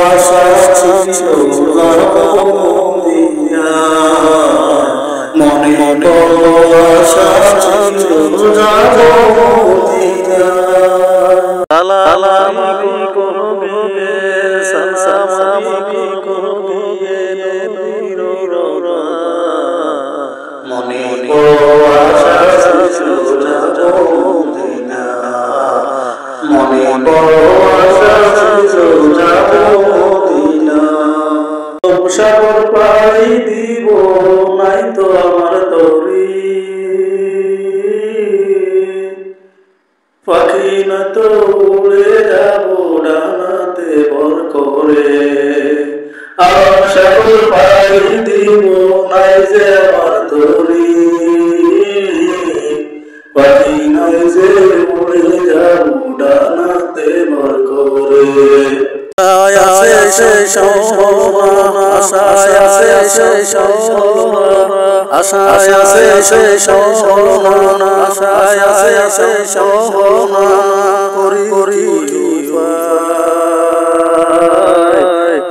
আশা ছিল মদিনা মনে আশা ছিল মদিনা সালামি করবে সালামি করবে নবীর রওজা মনে আশা ছিল মদিনা মনে আশা ছিল মদিনা সাগর পাড়ি দিব নাই তো আমার তরি পাখি না তো উড়ে যাব ডানাতে ভর করে আর সাগর পাড়ি দিব নাই যে আমার তরি পাখি নাই যে উড়ে যাব ডানাতে ভর করে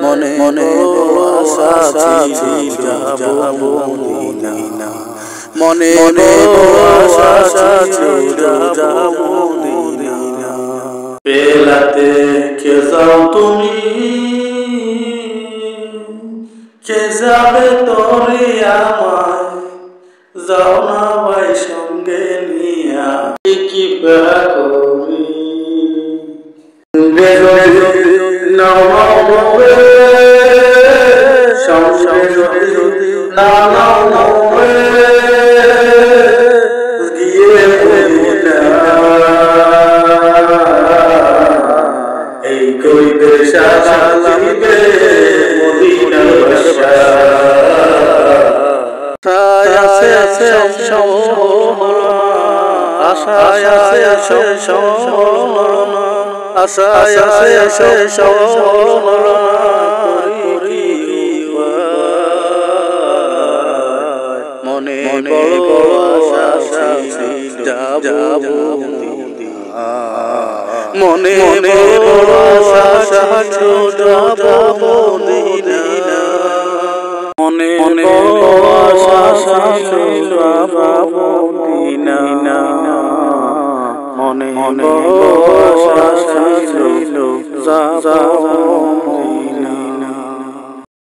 মনে মনে আশা ছিল যাব মদিনা মনে মনে আশা ছিল যাব মদিনা বেলাতে কে যাও তুমি কে যাবে তোরে আমায় যাও না ভাই সঙ্গে নিয়া কি বেড়া করি এই কইবে সাজিবে মদিনার বাসা আশায় আছে আশায় আছে আশায় আছে মনে বড় আশা ছিল যাব মনে বড় আশা ছিল যাব মদিনা মনে বড় আশা ছিল যাব মদিনা মনে বড় আশা ছিল যাব